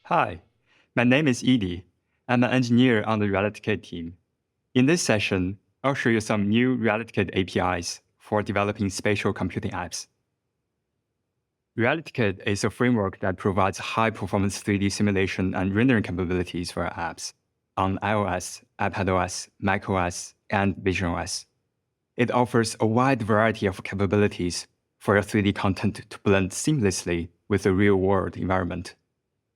Hi, my name is Edie. I'm an engineer on the RealityKit team. In this session, I'll show you some new RealityKit APIs for developing spatial computing apps. RealityKit is a framework that provides high-performance 3D simulation and rendering capabilities for apps on iOS, iPadOS, macOS, and visionOS. It offers a wide variety of capabilities for your 3D content to blend seamlessly with the real-world environment,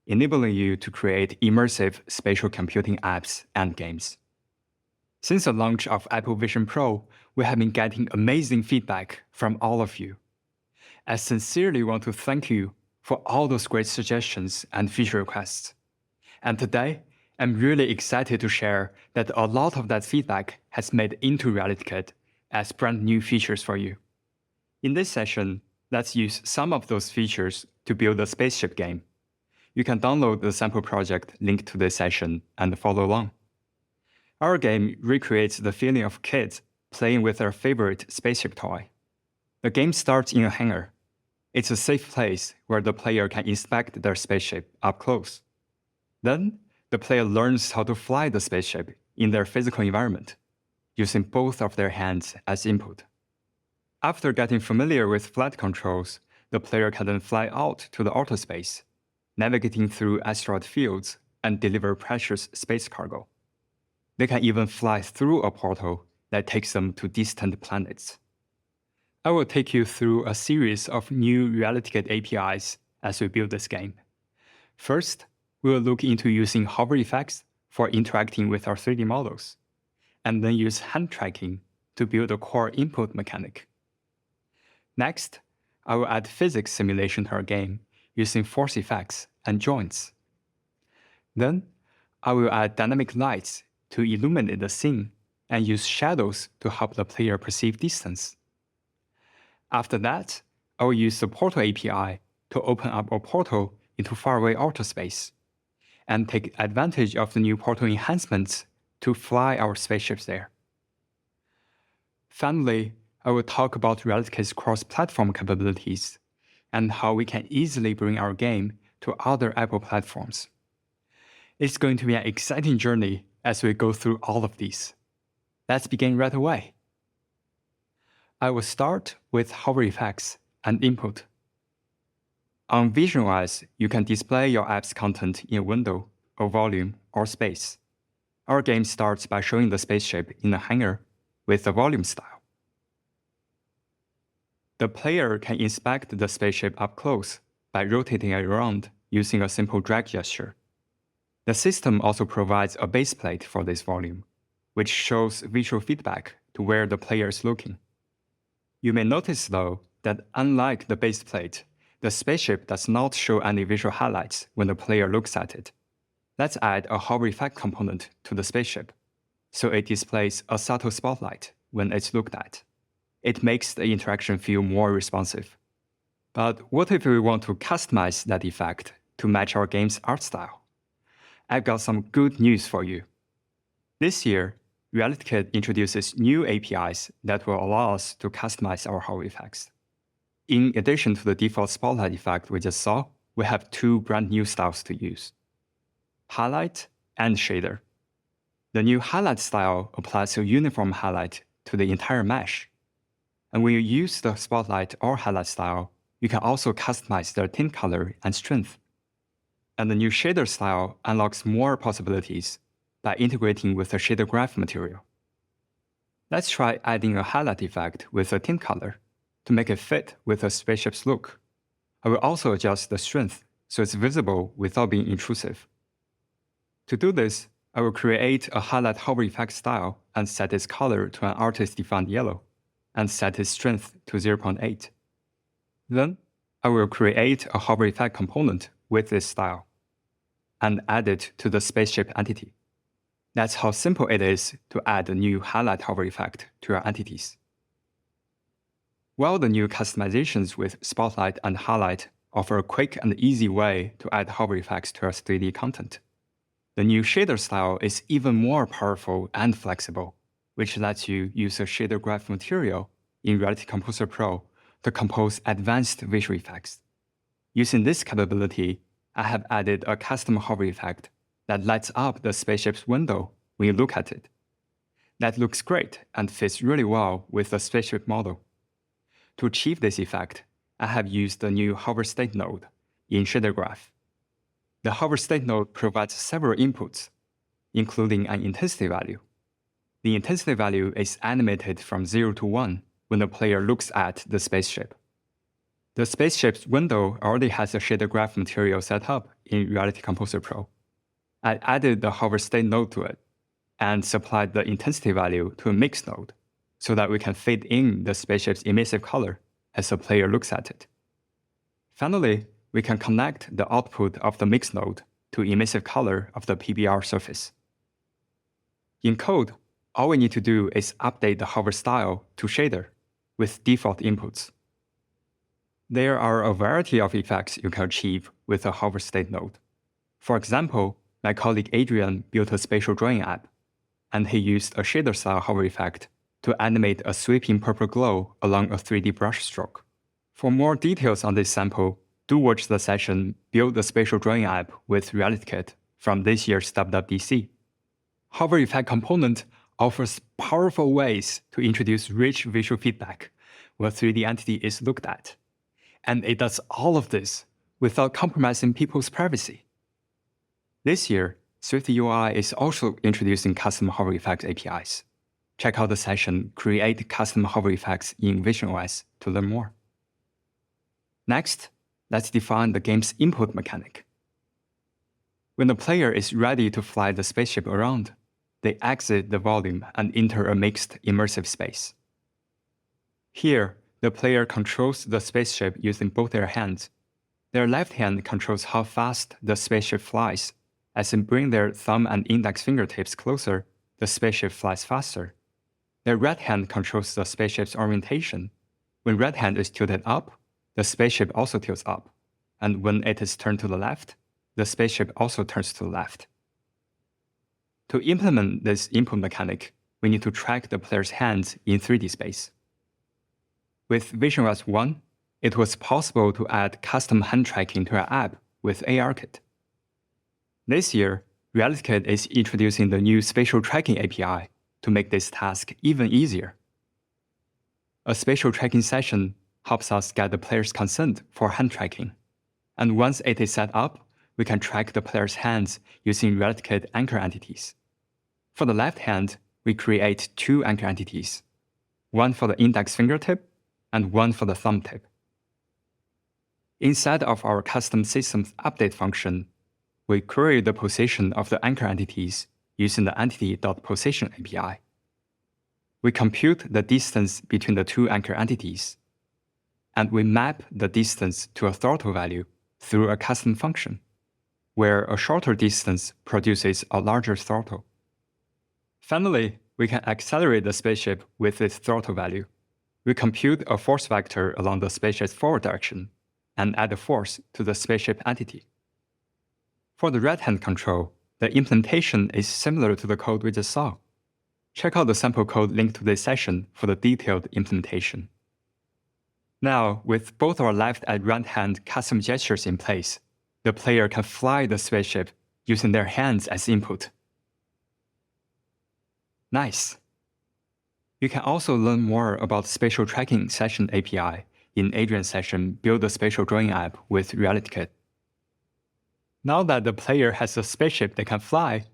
enabling you to create immersive spatial computing apps and games. Since the launch of Apple Vision Pro, we have been getting amazing feedback from all of you. I sincerely want to thank you for all those great suggestions and feature requests. And today, I'm really excited to share that a lot of that feedback has made into RealityKit as brand new features for you. In this session, let's use some of those features to build a spaceship game. You can download the sample project linked to this session and follow along. Our game recreates the feeling of kids playing with their favorite spaceship toy. The game starts in a hangar. It's a safe place where the player can inspect their spaceship up close. Then, the player learns how to fly the spaceship in their physical environment, using both of their hands as input. After getting familiar with flight controls, the player can then fly out to the outer space, navigating through asteroid fields and deliver precious space cargo. They can even fly through a portal that takes them to distant planets. I will take you through a series of new RealityKit APIs as we build this game. First, we will look into using hover effects for interacting with our 3D models, and then use hand tracking to build a core input mechanic. Next, I will add physics simulation to our game using force effects and joints. Then, I will add dynamic lights to illuminate the scene and use shadows to help the player perceive distance. After that, I will use the portal API to open up a portal into faraway outer space and take advantage of the new portal enhancements to fly our spaceships there. Finally, I will talk about RealityKit's cross-platform capabilities and how we can easily bring our game to other Apple platforms. It's going to be an exciting journey as we go through all of these. Let's begin right away. I will start with hover effects and input. On visionOS, you can display your app's content in a window, or volume, or space. Our game starts by showing the spaceship in a hangar with the volume style. The player can inspect the spaceship up close by rotating it around using a simple drag gesture. The system also provides a base plate for this volume, which shows visual feedback to where the player is looking. You may notice, though, that unlike the base plate, the spaceship does not show any visual highlights when the player looks at it. Let's add a hover effect component to the spaceship, so it displays a subtle spotlight when it's looked at. It makes the interaction feel more responsive. But what if we want to customize that effect to match our game's art style? I've got some good news for you. This year, RealityKit introduces new APIs that will allow us to customize our hover effects. In addition to the default spotlight effect we just saw, we have two brand new styles to use: highlight and shader. The new highlight style applies a uniform highlight to the entire mesh. And when you use the spotlight or highlight style, you can also customize their tint color and strength. And the new shader style unlocks more possibilities by integrating with the shader graph material. Let's try adding a highlight effect with a tint color to make it fit with the spaceship's look. I will also adjust the strength so it's visible without being intrusive. To do this, I will create a highlight hover effect style and set its color to an artist-defined yellow, and set its strength to 0.8. Then, I will create a hover effect component with this style, and add it to the spaceship entity. That's how simple it is to add a new highlight hover effect to your entities. While the new customizations with spotlight and highlight offer a quick and easy way to add hover effects to your 3D content, the new shader style is even more powerful and flexible, which lets you use a shader graph material in Reality Composer Pro to compose advanced visual effects. Using this capability, I have added a custom hover effect that lights up the spaceship's window when you look at it. That looks great and fits really well with the spaceship model. To achieve this effect, I have used the new hover state node in shader graph. The hover state node provides several inputs, including an intensity value. The intensity value is animated from 0 to 1 when the player looks at the spaceship. The spaceship's window already has a shader graph material set up in Reality Composer Pro. I added the hover state node to it and supplied the intensity value to a mix node so that we can fade in the spaceship's emissive color as the player looks at it. Finally, we can connect the output of the mix node to emissive color of the PBR surface. In code, all we need to do is update the hover style to shader with default inputs. There are a variety of effects you can achieve with a hover state node. For example, my colleague Adrian built a spatial drawing app, and he used a shader style hover effect to animate a sweeping purple glow along a 3D brush stroke. For more details on this sample, do watch the session Build the Spatial Drawing App with RealityKit from this year's WWDC. Hover Effect component offers powerful ways to introduce rich visual feedback when a 3D entity is looked at. And it does all of this without compromising people's privacy. This year, SwiftUI is also introducing custom hover effects APIs. Check out the session Create Custom Hover Effects in visionOS to learn more. Next, let's define the game's input mechanic. When the player is ready to fly the spaceship around, they exit the volume and enter a mixed immersive space. Here, the player controls the spaceship using both their hands. Their left hand controls how fast the spaceship flies. As they bring their thumb and index fingertips closer, the spaceship flies faster. Their right hand controls the spaceship's orientation. When right hand is tilted up, the spaceship also tilts up. And when it is turned to the left, the spaceship also turns to the left. To implement this input mechanic, we need to track the player's hands in 3D space. With visionOS 1, it was possible to add custom hand tracking to our app with ARKit. This year, RealityKit is introducing the new Spatial Tracking API to make this task even easier. A spatial tracking session helps us get the player's consent for hand tracking. And once it is set up, we can track the player's hands using RealityKit anchor entities. For the left hand, we create two anchor entities, one for the index fingertip and one for the thumb tip. Inside of our custom systems update function, we query the position of the anchor entities using the entity.position API. We compute the distance between the two anchor entities, and we map the distance to a throttle value through a custom function, where a shorter distance produces a larger throttle. Finally, we can accelerate the spaceship with its throttle value. We compute a force vector along the spaceship's forward direction and add a force to the spaceship entity. For the right-hand control, the implementation is similar to the code we just saw. Check out the sample code linked to this session for the detailed implementation. Now, with both our left and right hand custom gestures in place, the player can fly the spaceship using their hands as input. Nice! You can also learn more about Spatial Tracking Session API in Adrian's session Build a Spatial Drawing App with RealityKit. Now that the player has a spaceship they can fly,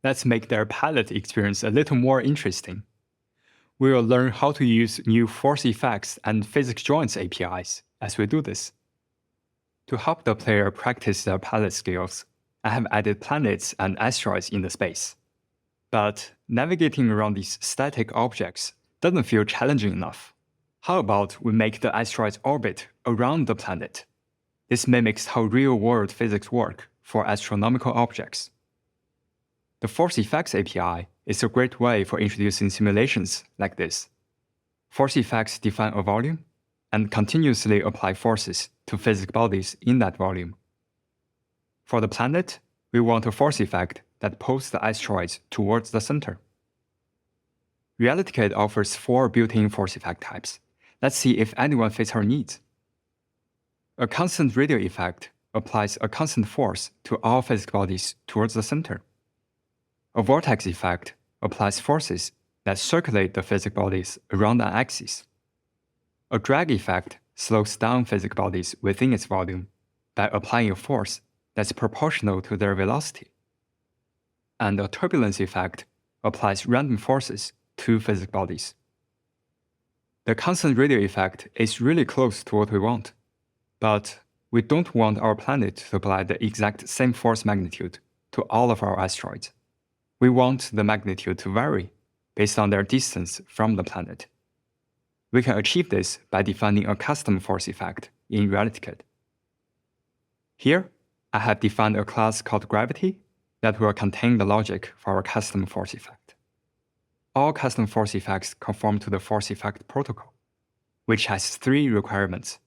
let's make their pilot experience a little more interesting. We will learn how to use new force effects and physics joints APIs as we do this. To help the player practice their pilot skills, I have added planets and asteroids in the space. But navigating around these static objects doesn't feel challenging enough. How about we make the asteroids orbit around the planet? This mimics how real-world physics work for astronomical objects. The Force Effects API is a great way for introducing simulations like this. Force effects define a volume and continuously apply forces to physical bodies in that volume. For the planet, we want a force effect that pulls the asteroids towards the center. RealityKit offers 4 built-in force effect types. Let's see if anyone fits our needs. A constant radial effect applies a constant force to all physical bodies towards the center. A vortex effect applies forces that circulate the physical bodies around an axis. A drag effect slows down physical bodies within its volume by applying a force that's proportional to their velocity. And a turbulence effect applies random forces to physical bodies. The constant radial effect is really close to what we want, but we don't want our planet to apply the exact same force magnitude to all of our asteroids. We want the magnitude to vary based on their distance from the planet. We can achieve this by defining a custom force effect in RealityKit. Here, I have defined a class called Gravity that will contain the logic for our custom force effect. All custom force effects conform to the force effect protocol, which has 3 requirements: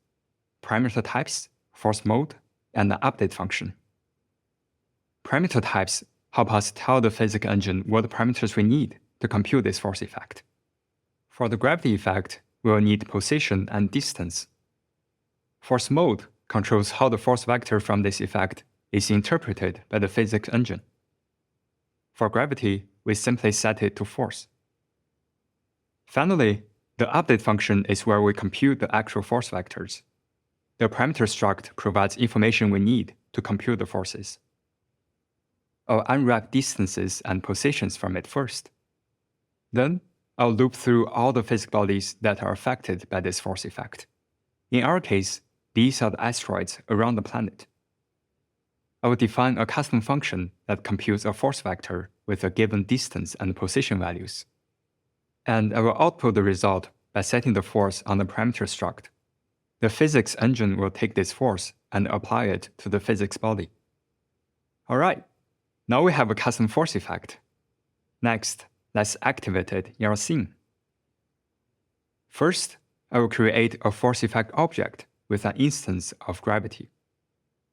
parameter types, force mode, and an update function. Parameter types help us tell the physics engine what parameters we need to compute this force effect. For the gravity effect, we will need position and distance. Force mode controls how the force vector from this effect is interpreted by the physics engine. For gravity, we simply set it to force. Finally, the update function is where we compute the actual force vectors. The parameter struct provides information we need to compute the forces. I'll unwrap distances and positions from it first. Then, I'll loop through all the physical bodies that are affected by this force effect. In our case, these are the asteroids around the planet. I will define a custom function that computes a force vector with a given distance and position values. And I will output the result by setting the force on the parameter struct. The physics engine will take this force and apply it to the physics body. Alright, now we have a custom force effect. Next, let's activate it in our scene. First, I will create a force effect object with an instance of gravity.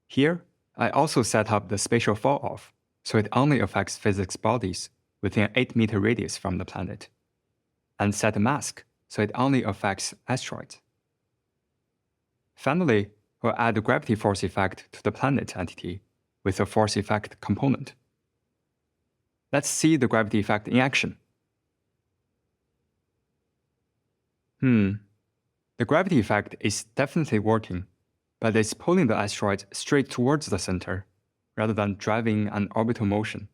Here, I also set up the spatial fall-off, so it only affects physics bodies within an 8-meter radius from the planet, and set a mask, so it only affects asteroids. Finally, we'll add the gravity force effect to the planet entity with a force effect component. Let's see the gravity effect in action. The gravity effect is definitely working, but it's pulling the asteroid straight towards the center, rather than driving an orbital motion.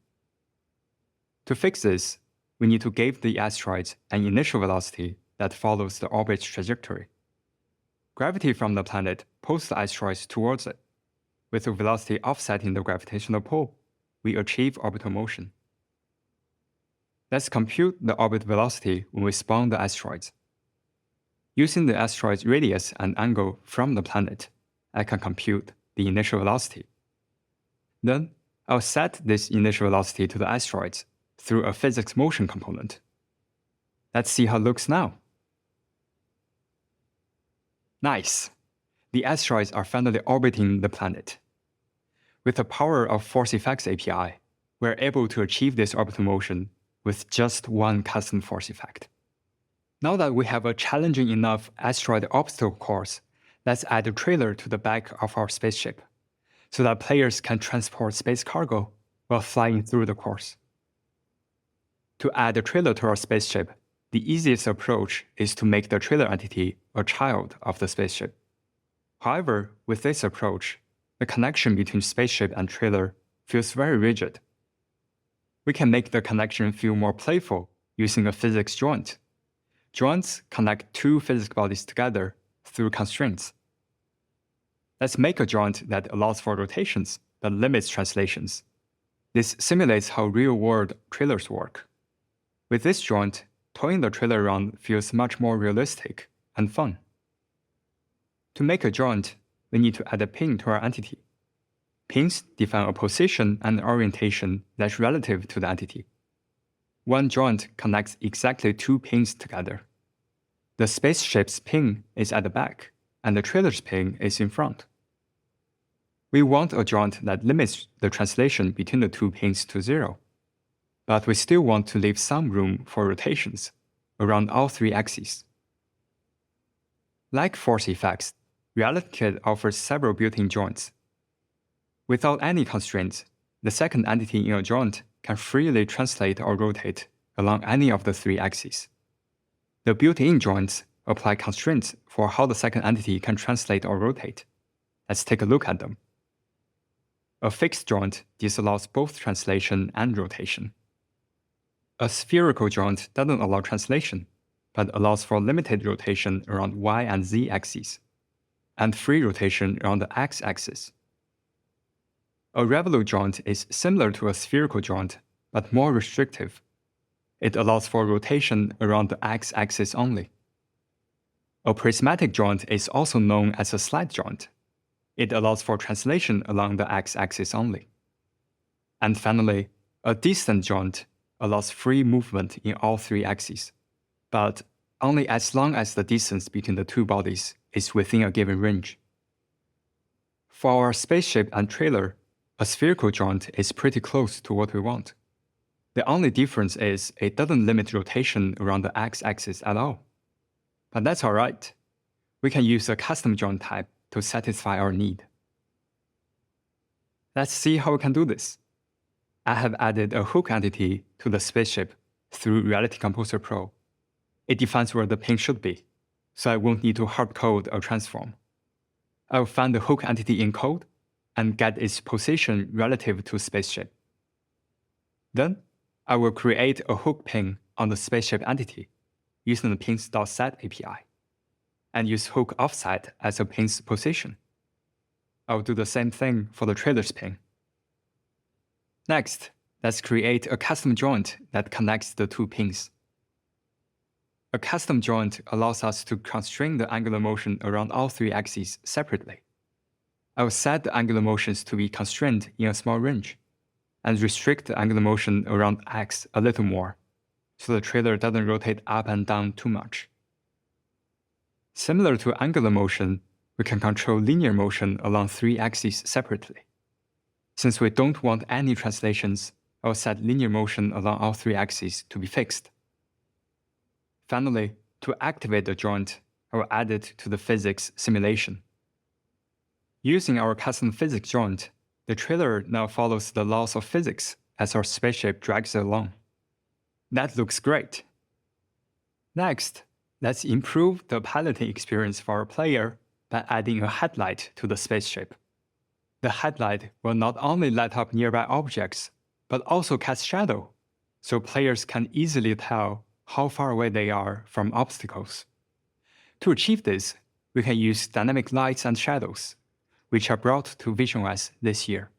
To fix this, we need to give the asteroid an initial velocity that follows the orbit's trajectory. Gravity from the planet pulls the asteroid towards it. With the velocity offsetting the gravitational pull, we achieve orbital motion. Let's compute the orbit velocity when we spawn the asteroids. Using the asteroid's radius and angle from the planet, I can compute the initial velocity. Then, I'll set this initial velocity to the asteroids through a physics motion component. Let's see how it looks now. Nice! The asteroids are finally orbiting the planet. With the power of Force Effects API, we're able to achieve this orbital motion with just one custom force effect. Now that we have a challenging enough asteroid obstacle course, let's add a trailer to the back of our spaceship, so that players can transport space cargo while flying through the course. To add a trailer to our spaceship, the easiest approach is to make the trailer entity a child of the spaceship. However, with this approach, the connection between spaceship and trailer feels very rigid. We can make the connection feel more playful using a physics joint. Joints connect two physics bodies together through constraints. Let's make a joint that allows for rotations but limits translations. This simulates how real-world trailers work. With this joint, towing the trailer around feels much more realistic and fun. To make a joint, we need to add a pin to our entity. Pins define a position and orientation that's relative to the entity. One joint connects exactly two pins together. The spaceship's pin is at the back, and the trailer's pin is in front. We want a joint that limits the translation between the two pins to 0. But we still want to leave some room for rotations around all 3 axes. Like force effects, RealityKit offers several built-in joints. Without any constraints, the second entity in a joint can freely translate or rotate along any of the three axes. The built-in joints apply constraints for how the second entity can translate or rotate. Let's take a look at them. A fixed joint disallows both translation and rotation. A spherical joint doesn't allow translation, but allows for limited rotation around y and z axes, and free rotation around the x-axis. A revolute joint is similar to a spherical joint, but more restrictive. It allows for rotation around the x-axis only. A prismatic joint is also known as a slide joint. It allows for translation along the x-axis only. And finally, a distant joint allows free movement in all three axes, but only as long as the distance between the two bodies is within a given range. For our spaceship and trailer, a spherical joint is pretty close to what we want. The only difference is it doesn't limit rotation around the x-axis at all. But that's alright. We can use a custom joint type to satisfy our need. Let's see how we can do this. I have added a hook entity to the spaceship through Reality Composer Pro. It defines where the pin should be, so I won't need to hard code a transform. I will find the hook entity in code and get its position relative to spaceship. Then, I will create a hook pin on the spaceship entity using the pins.set API, and use hook offset as a pin's position. I'll do the same thing for the trailer's pin. Next, let's create a custom joint that connects the two pins. A custom joint allows us to constrain the angular motion around all three axes separately. I will set the angular motions to be constrained in a small range, and restrict the angular motion around x a little more, so the trailer doesn't rotate up and down too much. Similar to angular motion, we can control linear motion along three axes separately. Since we don't want any translations, I will set linear motion along all three axes to be fixed. Finally, to activate the joint, I will add it to the physics simulation. Using our custom physics joint, the trailer now follows the laws of physics as our spaceship drags it along. That looks great. Next, let's improve the piloting experience for our player by adding a headlight to the spaceship. The headlight will not only light up nearby objects, but also cast shadow, so players can easily tell how far away they are from obstacles. To achieve this, we can use dynamic lights and shadows, which are brought to visionOS this year.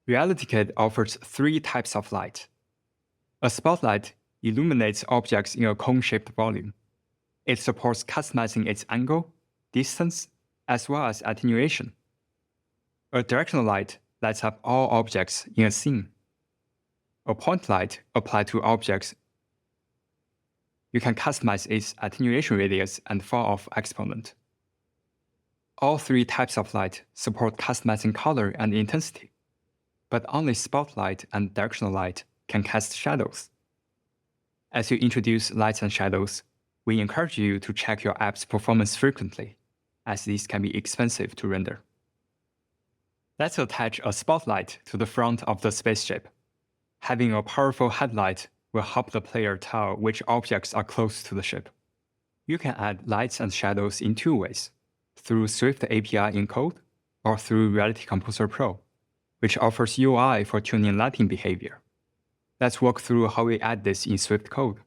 RealityKit offers three types of light. A spotlight illuminates objects in a cone-shaped volume. It supports customizing its angle, distance, as well as attenuation. A directional light lights up all objects in a scene. A point light applied to objects. You can customize its attenuation radius and fall-off exponent. All three types of light support customizing color and intensity, but only spotlight and directional light can cast shadows. As you introduce lights and shadows, we encourage you to check your app's performance frequently, as these can be expensive to render. Let's attach a spotlight to the front of the spaceship. Having a powerful headlight will help the player tell which objects are close to the ship. You can add lights and shadows in two ways, through Swift API in code or through Reality Composer Pro, which offers UI for tuning lighting behavior. Let's walk through how we add this in Swift code.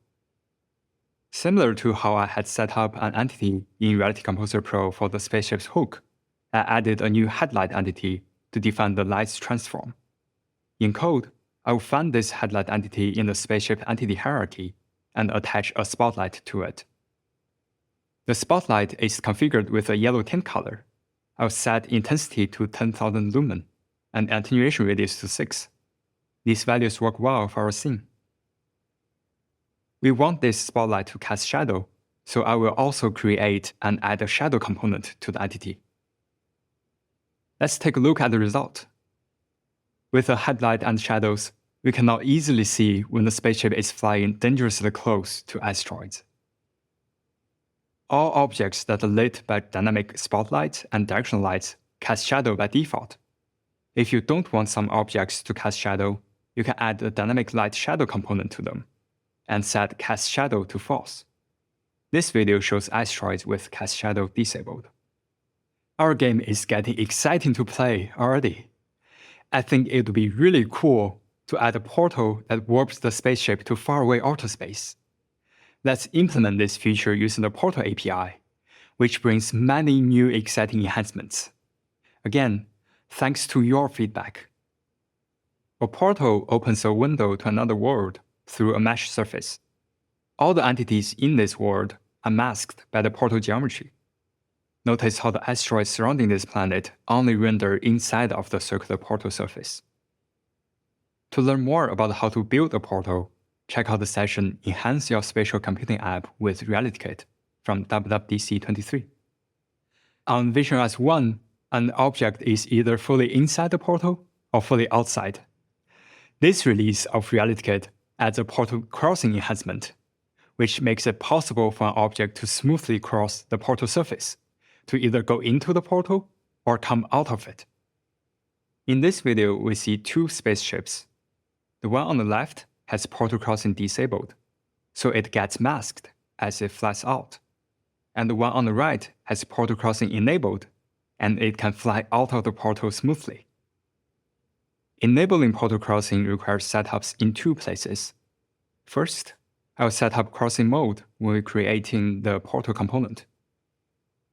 Similar to how I had set up an entity in Reality Composer Pro for the spaceship's hook, I added a new headlight entity to define the light's transform. In code, I will find this headlight entity in the spaceship entity hierarchy and attach a spotlight to it. The spotlight is configured with a yellow tint color. I'll set intensity to 10,000 lumen and attenuation radius to 6. These values work well for our scene. We want this spotlight to cast shadow, so I will also create and add a shadow component to the entity. Let's take a look at the result. With a headlight and shadows, we can now easily see when the spaceship is flying dangerously close to asteroids. All objects that are lit by dynamic spotlights and directional lights cast shadow by default. If you don't want some objects to cast shadow, you can add a dynamic light shadow component to them and set cast shadow to false. This video shows asteroids with cast shadow disabled. Our game is getting exciting to play already. I think it would be really cool to add a portal that warps the spaceship to faraway outer space. Let's implement this feature using the Portal API, which brings many new exciting enhancements. Again, thanks to your feedback. A portal opens a window to another world through a mesh surface. All the entities in this world are masked by the portal geometry. Notice how the asteroids surrounding this planet only render inside of the circular portal surface. To learn more about how to build a portal, check out the session Enhance Your Spatial Computing App with RealityKit from WWDC24. On visionOS 1, an object is either fully inside the portal or fully outside. This release of RealityKit adds a portal crossing enhancement, which makes it possible for an object to smoothly cross the portal surface, to either go into the portal or come out of it. In this video, we see two spaceships. The one on the left has portal crossing disabled, so it gets masked as it flies out. And the one on the right has portal crossing enabled, and it can fly out of the portal smoothly. Enabling portal crossing requires setups in two places. First, I'll set up crossing mode when we're creating the portal component.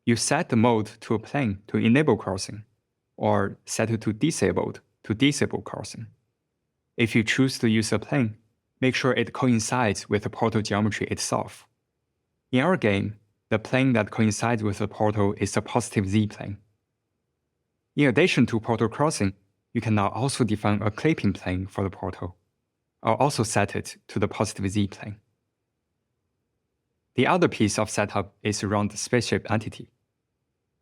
You set the mode to a plane to enable crossing, or set it to disabled to disable crossing. If you choose to use a plane, make sure it coincides with the portal geometry itself. In our game, the plane that coincides with the portal is the positive z-plane. In addition to portal crossing, you can now also define a clipping plane for the portal. I'll also set it to the positive z-plane. The other piece of setup is around the spaceship entity.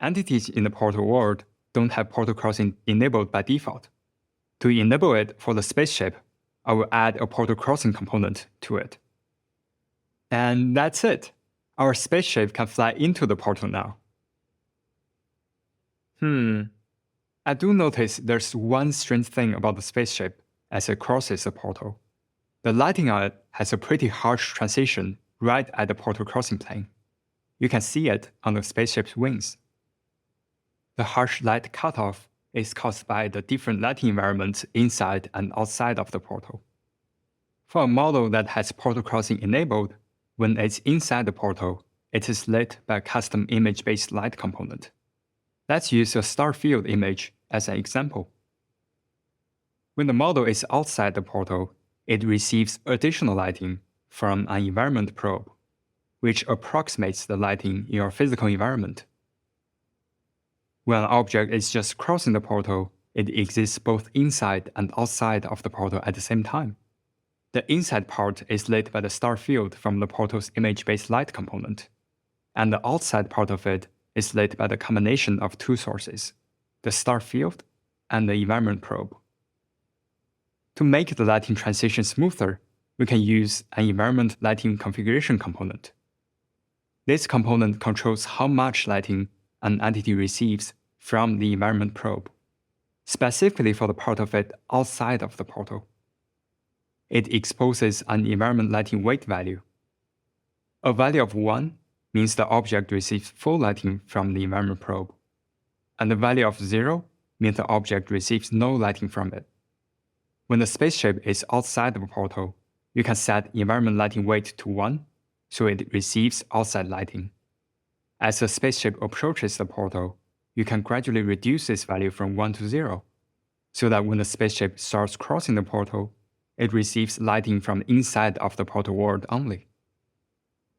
Entities in the portal world don't have portal crossing enabled by default. To enable it for the spaceship, I will add a portal crossing component to it. And that's it. Our spaceship can fly into the portal now. I do notice there's one strange thing about the spaceship as it crosses the portal. The lighting on it has a pretty harsh transition right at the portal crossing plane. You can see it on the spaceship's wings. The harsh light cutoff is caused by the different lighting environments inside and outside of the portal. For a model that has portal crossing enabled, when it's inside the portal, it is lit by a custom image-based light component. Let's use a star field image as an example. When the model is outside the portal, it receives additional lighting from an environment probe, which approximates the lighting in your physical environment. When an object is just crossing the portal, it exists both inside and outside of the portal at the same time. The inside part is lit by the star field from the portal's image-based light component, and the outside part of it is lit by the combination of two sources, the star field and the environment probe. To make the lighting transition smoother, we can use an environment lighting configuration component. This component controls how much lighting an entity receives from the environment probe, specifically for the part of it outside of the portal. It exposes an environment lighting weight value. A value of 1 means the object receives full lighting from the environment probe, and the value of 0 means the object receives no lighting from it. When the spaceship is outside the portal, you can set environment lighting weight to 1, so it receives outside lighting. As the spaceship approaches the portal, you can gradually reduce this value from 1 to 0, so that when the spaceship starts crossing the portal, it receives lighting from inside of the portal world only.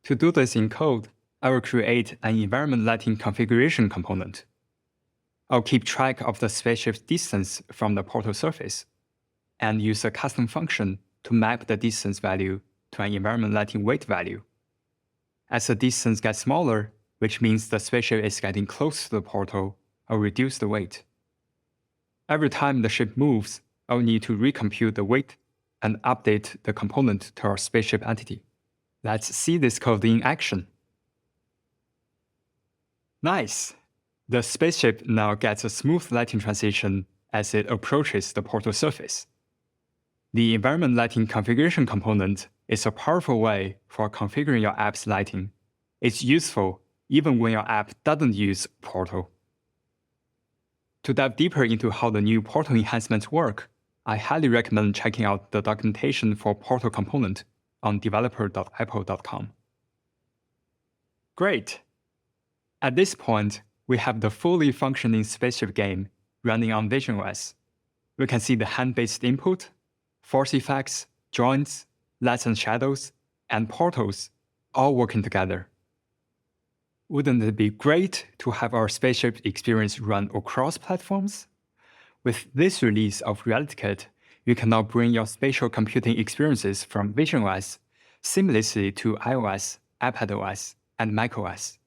To do this in code, I will create an environment lighting configuration component. I'll keep track of the spaceship's distance from the portal surface, and use a custom function to map the distance value to an environment lighting weight value. As the distance gets smaller, which means the spaceship is getting close to the portal, I'll reduce the weight. Every time the ship moves, I'll need to recompute the weight and update the component to our spaceship entity. Let's see this code in action. Nice! The spaceship now gets a smooth lighting transition as it approaches the portal surface. The environment lighting configuration component is a powerful way for configuring your app's lighting. It's useful even when your app doesn't use Portal. To dive deeper into how the new Portal enhancements work, I highly recommend checking out the documentation for Portal component on developer.apple.com. Great! At this point, we have the fully functioning spaceship game running on visionOS. We can see the hand-based input, force effects, joints, lights and shadows, and portals all working together. Wouldn't it be great to have our spaceship experience run across platforms? With this release of RealityKit, you can now bring your spatial computing experiences from visionOS seamlessly to iOS, iPadOS, and macOS.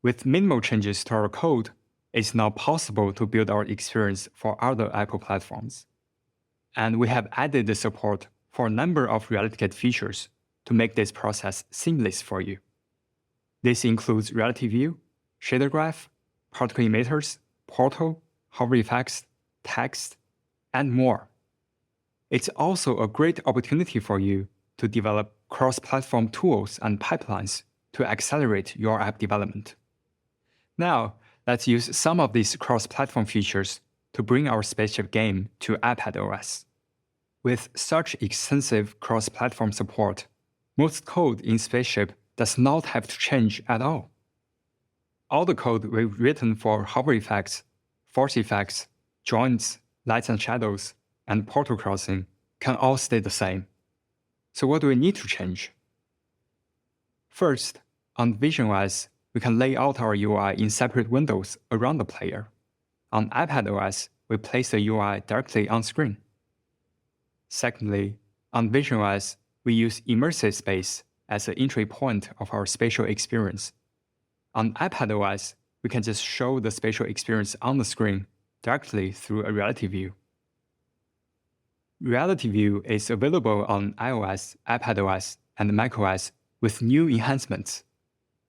With minimal changes to our code, it's now possible to build our experience for other Apple platforms. And we have added the support for a number of RealityKit features to make this process seamless for you. This includes Reality View, Shader Graph, Particle Emitters, Portal, Hover Effects, Text, and more. It's also a great opportunity for you to develop cross-platform tools and pipelines to accelerate your app development. Now, let's use some of these cross-platform features to bring our spaceship game to iPadOS. With such extensive cross-platform support, most code in Spaceship does not have to change at all. All the code we've written for hover effects, force effects, joints, lights and shadows, and portal crossing can all stay the same. So what do we need to change? First, on visionOS, we can lay out our UI in separate windows around the player. On iPadOS, we place the UI directly on screen. Secondly, on visionOS, we use immersive space as the entry point of our spatial experience. On iPadOS, we can just show the spatial experience on the screen directly through a Reality View. Reality View is available on iOS, iPadOS, and macOS with new enhancements,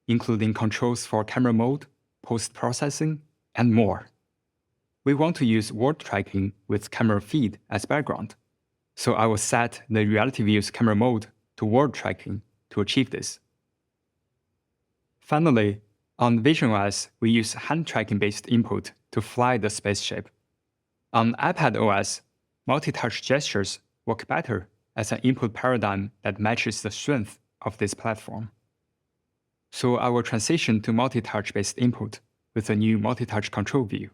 including controls for camera mode, post-processing, and more. We want to use word tracking with camera feed as background, so I will set the Reality View's camera mode to word tracking to achieve this. Finally, on visionOS, we use hand tracking-based input to fly the spaceship. On iPadOS, multi-touch gestures work better as an input paradigm that matches the strength of this platform. So I will transition to multi-touch based input with a new multi-touch control view.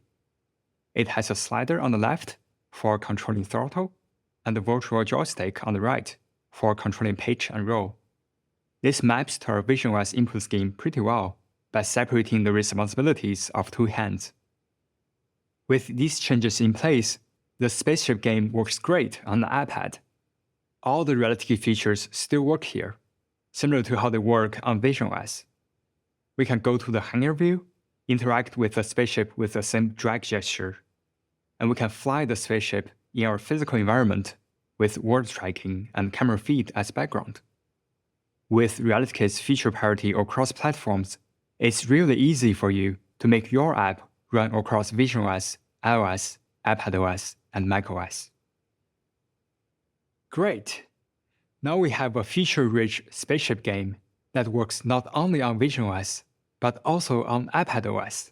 It has a slider on the left for controlling throttle and a virtual joystick on the right for controlling pitch and roll. This maps to our visionOS input scheme pretty well by separating the responsibilities of two hands. With these changes in place, the spaceship game works great on the iPad. All the RealityKit features still work here, similar to how they work on visionOS. We can go to the hangar view, interact with the spaceship with the same drag gesture, and we can fly the spaceship in our physical environment with word tracking and camera feed as background. With RealityKit's feature parity across platforms, it's really easy for you to make your app run across visionOS, iOS, iPadOS, and macOS. Great! Now we have a feature-rich spaceship game that works not only on visionOS, but also on iPadOS.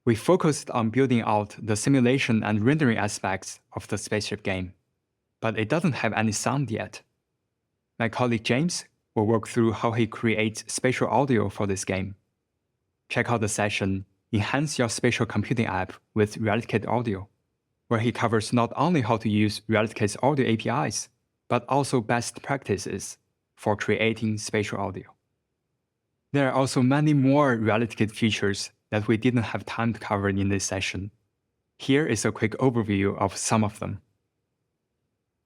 We focused on building out the simulation and rendering aspects of the spaceship game, but it doesn't have any sound yet. My colleague James will walk through how he creates spatial audio for this game. Check out the session, Enhance Your Spatial Computing App with RealityKit Audio, where he covers not only how to use RealityKit's audio APIs, but also best practices for creating spatial audio. There are also many more RealityKit features that we didn't have time to cover in this session. Here is a quick overview of some of them.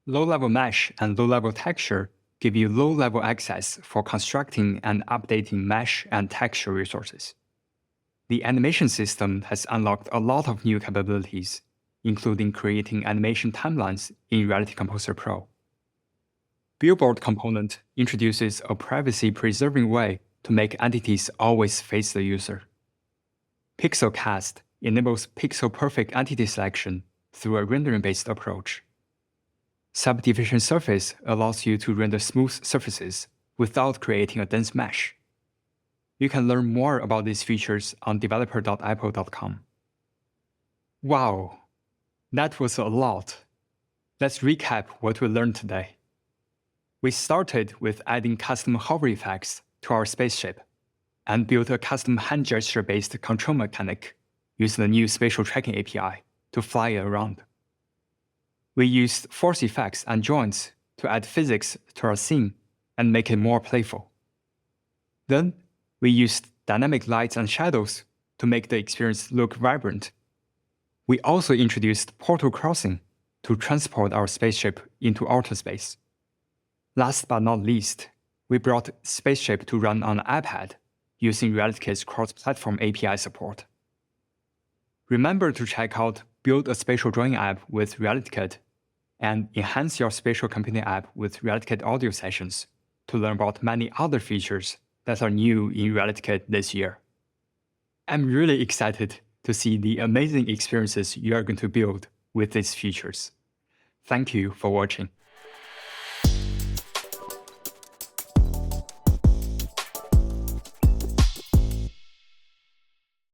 Low-level mesh and low-level texture give you low-level access for constructing and updating mesh and texture resources. The animation system has unlocked a lot of new capabilities, including creating animation timelines in Reality Composer Pro. Billboard component introduces a privacy-preserving way to make entities always face the user. Pixelcast enables pixel-perfect entity selection through a rendering-based approach. Subdivision surface allows you to render smooth surfaces without creating a dense mesh. You can learn more about these features on developer.apple.com. Wow, that was a lot. Let's recap what we learned today. We started with adding custom hover effects to our spaceship and built a custom hand gesture-based control mechanic using the new spatial tracking API to fly it around. We used force effects and joints to add physics to our scene and make it more playful. Then, we used dynamic lights and shadows to make the experience look vibrant. We also introduced portal crossing to transport our spaceship into outer space. Last but not least, we brought Spaceship to run on an iPad using RealityKit's cross-platform API support. Remember to check out Build a Spatial Drawing App with RealityKit and Enhance Your Spatial Computing App with RealityKit Audio Sessions to learn about many other features that are new in RealityKit this year. I'm really excited to see the amazing experiences you are going to build with these features. Thank you for watching.